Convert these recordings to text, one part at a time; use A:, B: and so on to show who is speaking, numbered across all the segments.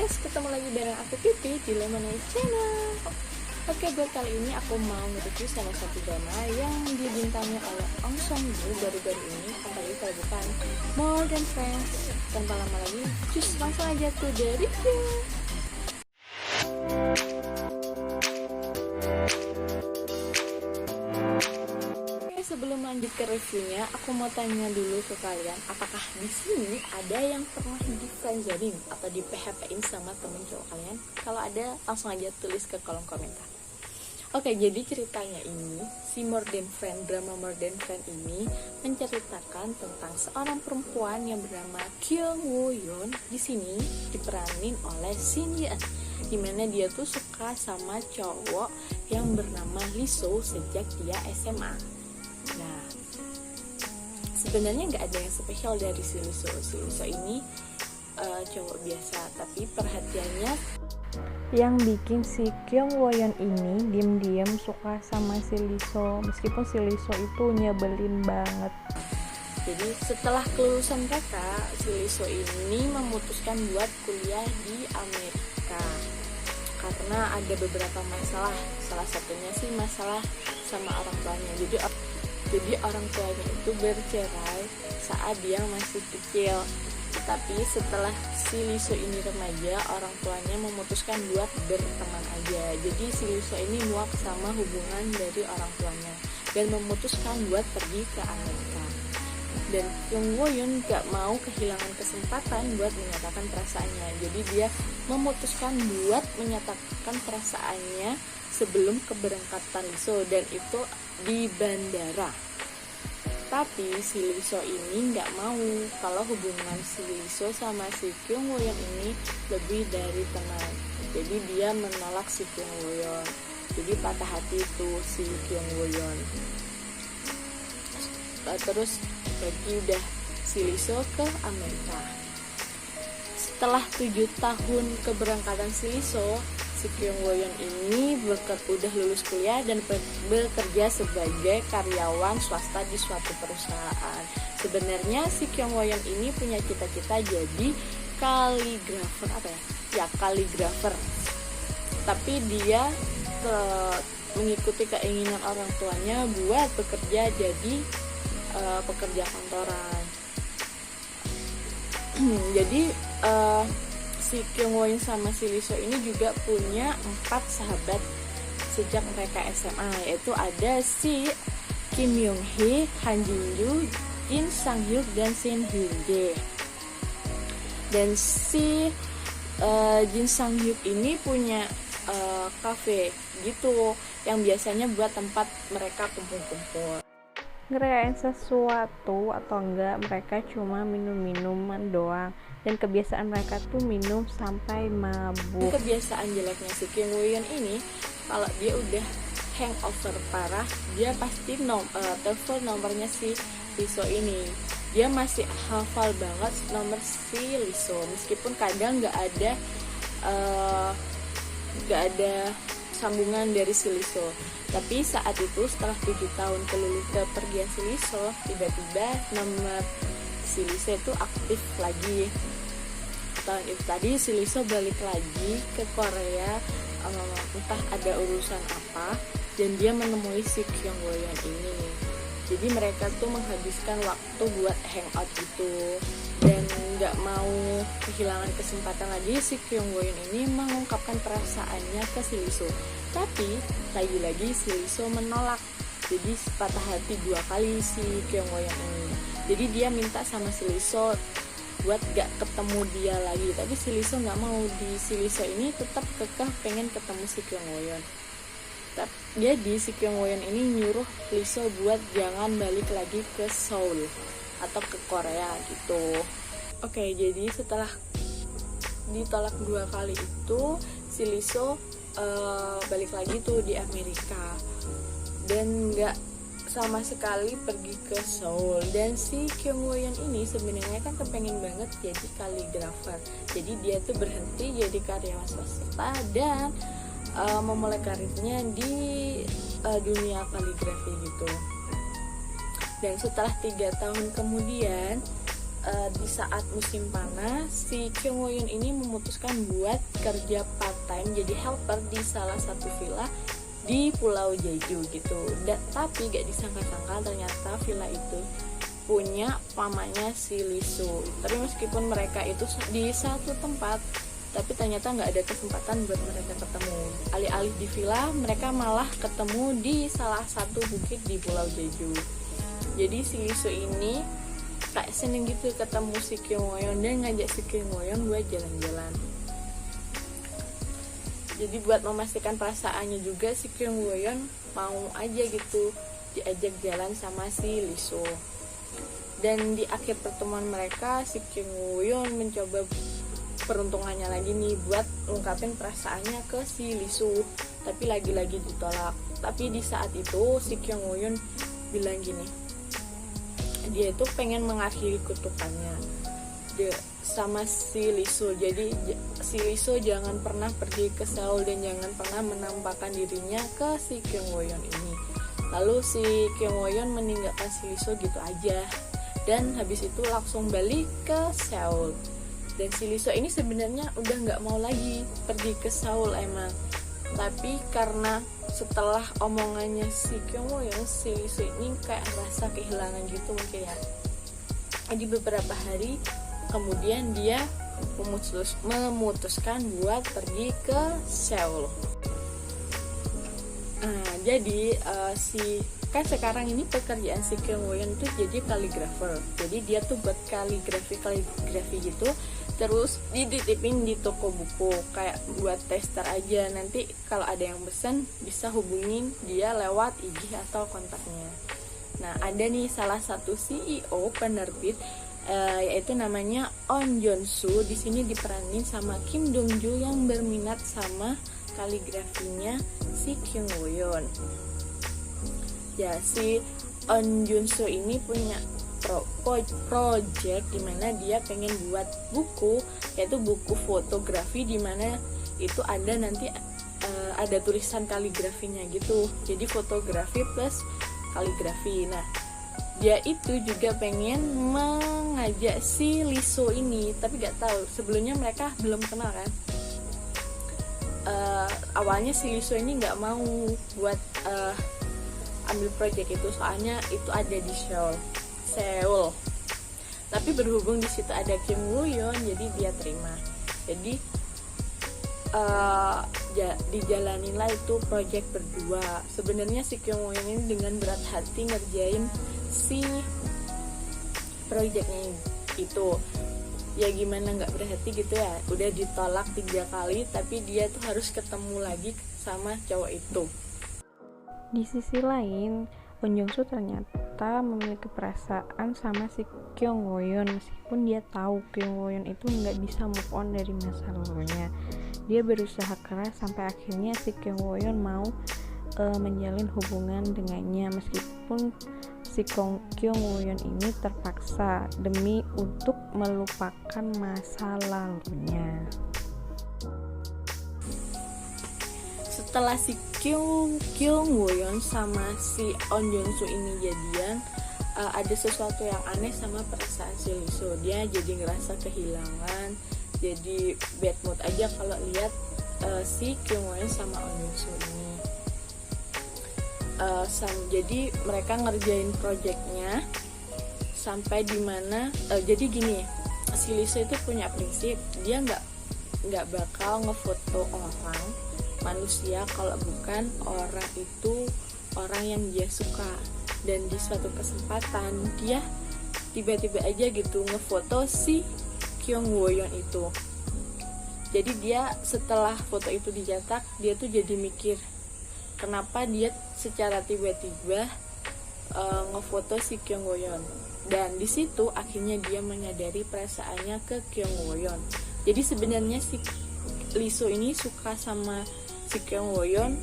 A: guys, ketemu lagi bareng aku Pipi di Lemonade Channel. Oke, buat kali ini aku mau nge-review salah satu drama yang dibintangi oleh Ong Song Woo baru-baru ini. Apalagi kalau bukan More Than Friends. Tanpa lama lagi, just langsung aja to the review. Sebelum lanjut ke reviewnya, aku mau tanya dulu ke kalian, apakah di sini ada yang pernah di friendzoning atau di PHP-in sama temen cowok kalian? Kalau ada, langsung aja tulis ke kolom komentar. Oke, jadi ceritanya ini, si More Than Friend, drama More Than Friend ini menceritakan tentang seorang perempuan yang bernama Kyung Woo Yeon. Di sini diperanin oleh Shin Yeon, dimana dia tuh suka sama cowok yang bernama Lee So sejak dia SMA. Nah, sebenarnya nggak ada yang spesial dari si Lee So. Si Lee So ini cowok biasa, tapi perhatiannya yang bikin si Kyung Woo Yeon ini diem-diem suka sama si Lee So, meskipun si Lee So itu nyebelin banget. Jadi setelah kelulusan mereka, si Lee So ini memutuskan buat kuliah di Amerika karena ada beberapa masalah. Salah satunya sih masalah sama orang tuanya. Jadi orang tuanya itu bercerai saat dia masih kecil. Tapi setelah si Lee So ini remaja, orang tuanya memutuskan buat berteman aja. Jadi si Lee So ini muak sama hubungan dari orang tuanya dan memutuskan buat pergi ke Amerika. Dan Kyung Woo Yeon gak mau kehilangan kesempatan buat menyatakan perasaannya. Jadi dia memutuskan buat menyatakan perasaannya sebelum keberangkatan Lee So, dan itu di bandara. Tapi si Lee So ini nggak mau kalau hubungan si Lee So sama si Kyung Woo Yeon ini lebih dari teman. Jadi dia menolak si Kyung Woo Yeon. Jadi patah hati itu si Kyung Woo Yeon. Terus pergi udah si Lee So ke Amerika. Setelah 7 tahun keberangkatan si Lee So, si Kyung Woo Yeon ini udah lulus kuliah dan bekerja sebagai karyawan swasta di suatu perusahaan. Sebenarnya si Kyung Woo Yeon ini punya cita-cita jadi kaligrafer, kaligrafer. Tapi dia mengikuti keinginan orang tuanya buat bekerja jadi pekerja kantoran. Jadi si Kyung Woo Yeon sama si Lee So ini juga punya 4 sahabat sejak mereka SMA, yaitu ada si Kim Young Hee, Han Jin Yoo, Jin Sang Hyuk, dan Shin Hyun Jae. Dan si Jin Sang Hyuk ini punya cafe gitu yang biasanya buat tempat mereka kumpul-kumpul. Ngerayain sesuatu atau enggak, mereka cuma minum-minuman doang, dan kebiasaan mereka tuh minum sampai mabuk. Kebiasaan jeleknya si Kyung Woo Yeon ini, kalau dia udah hangover parah, dia pasti telepon nomornya si Lee So ini. Dia masih hafal banget nomor si Lee So, meskipun kadang nggak ada sambungan dari si Lee So. Tapi saat itu setelah 7 tahun kepergian si Lee So, tiba-tiba nomor si Lee So itu aktif lagi. Tahun itu tadi si Lee So balik lagi ke Korea, entah ada urusan apa, dan dia menemui si Kyung Woo Yeon ini. Jadi mereka tuh menghabiskan waktu buat hangout gitu, dan nggak mau kehilangan kesempatan lagi si Kyung Woo Yeon ini mengungkapkan perasaannya ke si Lee So. Tapi lagi-lagi si Lee So menolak. Jadi patah hati 2 kali si Kyung Woo Yeon ini. Jadi dia minta sama si Lee So buat gak ketemu dia lagi, tapi si Lee So nggak mau. Si Lee So ini tetap kekeh pengen ketemu si Kyung Woo Yeon. Jadi si Kyung Woo Yeon ini nyuruh Lee So buat jangan balik lagi ke Seoul atau ke Korea gitu. Oke, jadi setelah ditolak 2 kali itu, si Lee So balik lagi tuh di Amerika dan nggak sama sekali pergi ke Seoul. Dan si Kyung Woo Yeon ini sebenarnya kan kepengen banget jadi kaligrafer. Jadi dia tuh berhenti jadi karyawan swasta dan memulai karirnya di dunia kaligrafi gitu. Dan setelah 3 tahun kemudian di saat musim panas si Kyung Woo Yeon ini memutuskan buat kerja part time jadi helper di salah satu villa di Pulau Jeju gitu. Tapi gak disangka-sangka ternyata villa itu punya pamannya si Lee Soo. Tapi meskipun mereka itu di satu tempat, tapi ternyata nggak ada kesempatan buat mereka ketemu. Alih-alih di villa, mereka malah ketemu di salah satu bukit di Pulau Jeju. Jadi si Lee Soo ini kayak seneng gitu ketemu si Kyung Woo Yeon dan ngajak si Kyung Woo Yeon buat jalan-jalan. Jadi buat memastikan perasaannya juga si Kyung Woo Yeon mau aja gitu diajak jalan sama si Lee Soo. Dan di akhir pertemuan mereka si Kyung Woo Yeon mencoba peruntungannya lagi nih buat ungkapin perasaannya ke si Lee Soo, tapi lagi-lagi ditolak. Tapi di saat itu si Kyung Woo Yeon bilang gini, dia itu pengen mengakhiri kutukannya sama si Lee Soo. Jadi si Lee Soo jangan pernah pergi ke Seoul dan jangan pernah menampakkan dirinya ke si Kyung Woo Yeon ini. Lalu si Kyung Woo Yeon meninggalkan si Lee Soo gitu aja, dan habis itu langsung balik ke Seoul. Dan si Lee Soo ini sebenarnya udah nggak mau lagi pergi ke Seoul emang, tapi karena setelah omongannya si Kyung Woo Yeon, si Lee Soo ini kayak rasa kehilangan gitu mungkin ya. Jadi beberapa hari kemudian dia memutuskan buat pergi ke Seoul. Jadi kan sekarang ini pekerjaan si Kyung Woo Yeon tuh jadi kaligrafer. Jadi dia tuh buat kaligrafi gitu, terus dititipin di toko buku kayak buat tester aja. Nanti kalau ada yang pesen bisa hubungin dia lewat IG atau kontaknya. Nah, ada nih salah satu CEO penerbit yaitu namanya On Jong Soo. Di sini diperanin sama Kim Dong Joo yang berminat sama kaligrafinya si Kyung Woo Yeon. Ya, si On Jong Soo ini punya project dimana dia pengen buat buku, yaitu buku fotografi, dimana itu ada nanti ada tulisan kaligrafinya gitu. Jadi fotografi plus kaligrafi. Nah, dia itu juga pengen mengajak si Lee Soo ini, tapi gak tahu sebelumnya mereka belum kenal kan. Awalnya si Lee Soo ini nggak mau buat ambil project itu, soalnya itu ada di Seoul. Tapi berhubung di situ ada Kim Woo Yeon, jadi dia terima. Jadi dijalaninlah itu project berdua. Sebenarnya si Kim Woo Yeon ini dengan berat hati ngerjain si projectnya itu. Ya gimana nggak berhati gitu ya, udah ditolak 3 kali tapi dia tuh harus ketemu lagi sama cowok itu.
B: Di sisi lain, On Jong Soo ternyata memiliki perasaan sama si Kyung Woo Yeon, meskipun dia tahu Kyung Woo Yeon itu nggak bisa move on dari masa lalunya. Dia berusaha keras sampai akhirnya si Kyung Woo Yeon mau menjalin hubungan dengannya, meskipun si Kyung Woo Yeon ini terpaksa demi untuk melupakan masa lalunya.
A: Setelah si Kyung Woo Yeon sama si On Jong Soo ini jadian, ada sesuatu yang aneh sama perasaan si Lee Soo. Dia jadi ngerasa kehilangan, jadi bad mood aja kalau lihat si Kyung Woo Yeon sama On Jong Soo ini. Jadi mereka ngerjain projectnya sampai dimana jadi gini, si Lee Soo itu punya prinsip, dia nggak bakal ngefoto orang manusia kalau bukan orang itu orang yang dia suka. Dan di suatu kesempatan dia tiba-tiba aja gitu ngefoto si Kyung Woo Yeon itu. Jadi dia setelah foto itu dicetak, dia tuh jadi mikir kenapa dia secara tiba-tiba ngefoto si Kyung Woo Yeon. Dan di situ akhirnya dia menyadari perasaannya ke Kyung Woo Yeon. Jadi sebenarnya si Lee Soo ini suka sama si Kyung Woo Yeon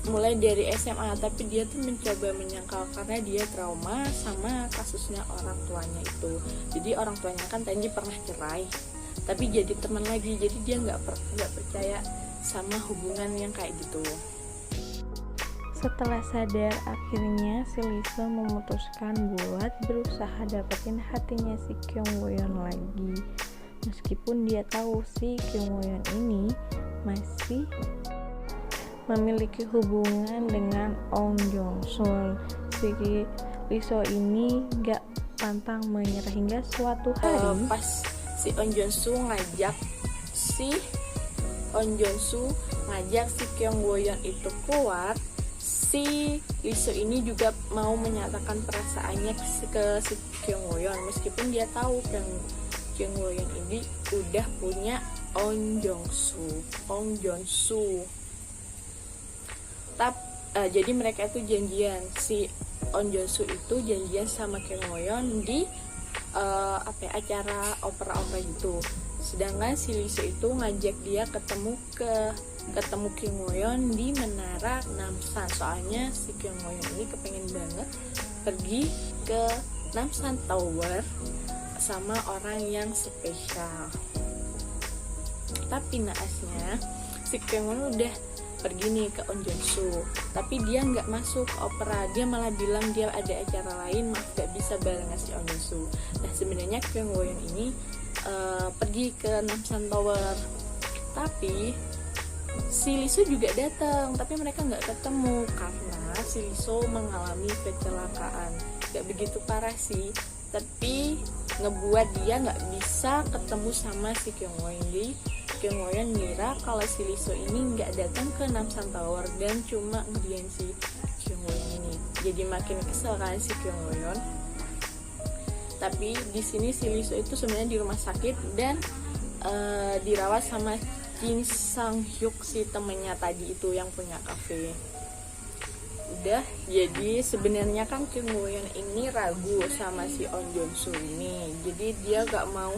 A: mulai dari SMA, tapi dia tuh mencoba menyangkal karena dia trauma sama kasusnya orang tuanya itu. Jadi orang tuanya kan tadi pernah cerai, tapi jadi teman lagi. Jadi dia nggak percaya sama hubungan yang kayak gitu.
B: Setelah sadar, akhirnya si Lisa memutuskan buat berusaha dapetin hatinya si Kyung Woo-yeon lagi. Meskipun dia tahu si Kyung Woo-yeon ini masih memiliki hubungan dengan Ong Jong-sul, si Lisa ini gak pantang menyerah hingga suatu hari
A: pas si Ong Jong-soo ngajak si Kyung Woo-yeon itu keluar, si Lisa ini juga mau menyatakan perasaannya ke si Kyung Woo-yeon meskipun dia tahu Kyung Woo-yeon ini udah punya Ong Jong-soo. Jadi mereka itu janjian, si Ong Jong-soo itu janjian sama Kyung Woo-yeon di acara opera gitu. Sedangkan si Lisa itu ngajak dia ketemu Kyung Woo-yeon di Menara Namsan. Soalnya si Kyung Woo-yeon ini kepengen banget pergi ke Namsan Tower sama orang yang spesial. Tapi naasnya si Kyung Woo-yeon udah pergi nih ke Ong Jong-soo, tapi dia nggak masuk ke opera. Dia malah bilang dia ada acara lain, maaf gak bisa barengan si Ong Jong-soo. Nah sebenarnya Kyung Woo-yeon ini pergi ke Namsan Tower, tapi si Lisa juga datang, tapi mereka nggak ketemu karena si Lisa mengalami kecelakaan. Gak begitu parah sih, tapi ngebuat dia nggak bisa ketemu sama si Kyung Woo-yeon. Kyung Woo-yeon ngira kalau si Lisa ini nggak datang ke Namsan Tower dan cuma ngerjain si Kyung Woo-yeon ini. Jadi makin kesel kan si Kyung Woo-yeon. Tapi di sini si Lisa itu sebenarnya di rumah sakit dan dirawat sama Jin Sang Hyuk, si temennya tadi itu yang punya kafe. Udah, jadi sebenarnya kan Kyung Woo-yeon ini ragu sama si Ong Jong-soo ini. Jadi dia gak mau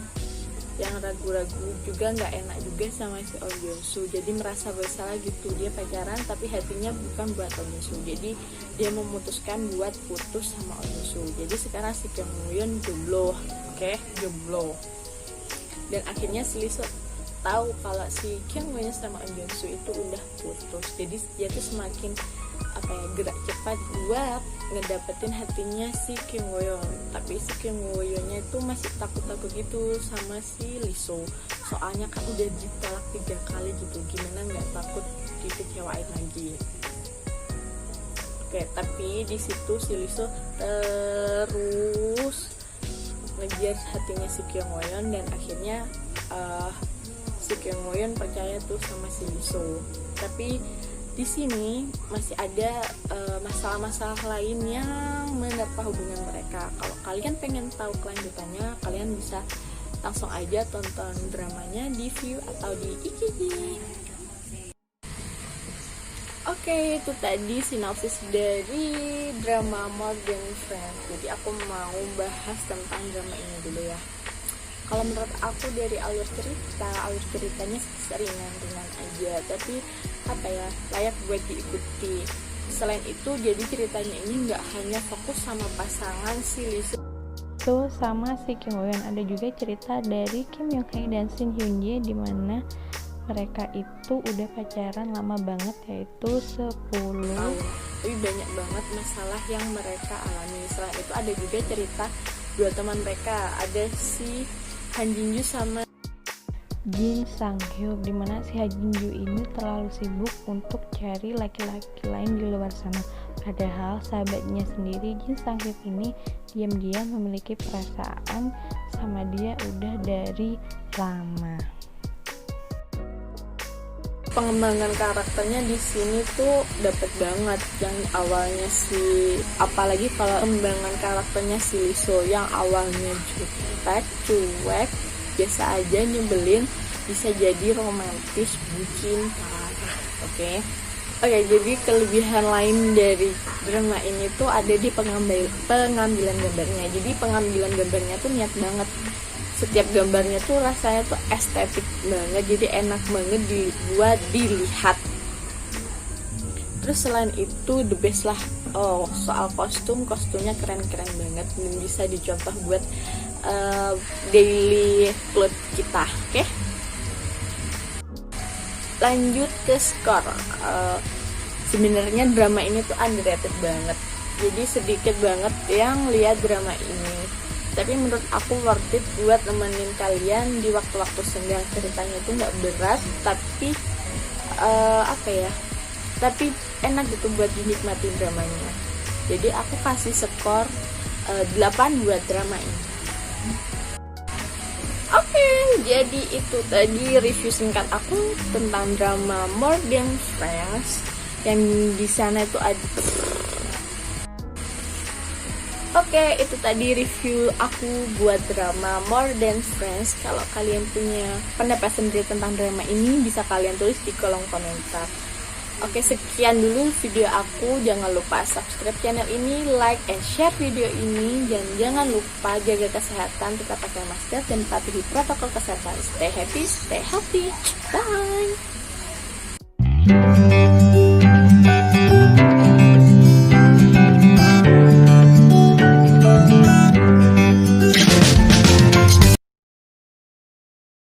A: yang ragu-ragu juga, gak enak juga sama si Ong Jong-soo. Jadi merasa bersalah gitu, dia pacaran tapi hatinya bukan buat Ong Jong-soo. Jadi dia memutuskan buat putus sama Ong Jong-soo. Jadi sekarang si Kyung Woo-yeon jomblo, jomblo. Dan akhirnya si Lisa tahu kalau si Kyung Woo-yeon sama Ong Jong-soo itu udah putus. Jadi dia tuh semakin gerak cepat buat ngedapetin hatinya si Kyung Woo-yeon. Tapi si Kyung Woo-yeonnya itu masih takut-takut gitu sama si Lisa. Soalnya kan udah ditolak 3 kali gitu, gimana nggak takut dikecewain lagi. Tapi di situ si Lisa terus ngejar hatinya si Kyung Woo-yeon dan akhirnya si Kyung Woo-yeon percaya tuh sama si Lisa. Tapi di sini masih ada masalah-masalah lain yang menerpa hubungan mereka. Kalau kalian pengen tahu kelanjutannya, kalian bisa langsung aja tonton dramanya di View atau di IGG. Oke, itu tadi sinopsis dari drama Modern Friends. Jadi aku mau bahas tentang drama ini dulu ya. Kalau menurut aku dari alur ceritanya ringan-ringan aja, tapi layak buat diikuti. Selain itu, jadi ceritanya ini nggak hanya fokus sama pasangan si Lisa
B: sama si Kyung Woo-yeon, ada juga cerita dari Kim Young Hae dan Shin Hyun Jae di mana mereka itu udah pacaran lama banget, yaitu 10 tahun.
A: Tapi banyak banget masalah yang mereka alami. Selain itu ada juga cerita dua teman mereka, ada si Han Jin Joo sama
B: Jin Sang Hyuk, dimana si Han Jin Joo ini terlalu sibuk untuk cari laki-laki lain di luar sana. Padahal sahabatnya sendiri, Jin Sang Hyuk ini diam-diam memiliki perasaan sama dia udah dari lama.
A: Pengembangan karakternya di sini tuh dapet banget. Yang awalnya apalagi kalau pengembangan karakternya si Lisa yang awalnya jutek, cuek, biasa aja, nyebelin, bisa jadi romantis, bucin, parah. Oke, jadi kelebihan lain dari drama ini tuh ada di pengambilan gambarnya. Jadi pengambilan gambarnya tuh niat banget. Setiap gambarnya tuh rasanya tuh estetik banget, jadi enak banget buat dilihat. Terus selain itu the best lah, soal kostumnya keren-keren banget dan bisa dicontoh buat daily clothes kita. Lanjut ke skor. Sebenarnya drama ini tuh underrated banget. Jadi sedikit banget yang lihat drama ini. Tapi menurut aku worth it buat nemenin kalian di waktu-waktu senggang. Ceritanya itu nggak berat, tapi tapi enak gitu buat dinikmati dramanya. Jadi aku kasih skor 8 buat drama ini. Oke, jadi itu tadi review singkat aku tentang drama More Than Friends. Yang di sana itu ada. Oke, itu tadi review aku buat drama More Than Friends. Kalau kalian punya pendapat sendiri tentang drama ini, bisa kalian tulis di kolom komentar. Oke, sekian dulu video aku. Jangan lupa subscribe channel ini, like and share video ini, dan jangan lupa jaga kesehatan, tetap pakai masker dan patuhi protokol kesehatan. Stay happy, stay healthy. Bye.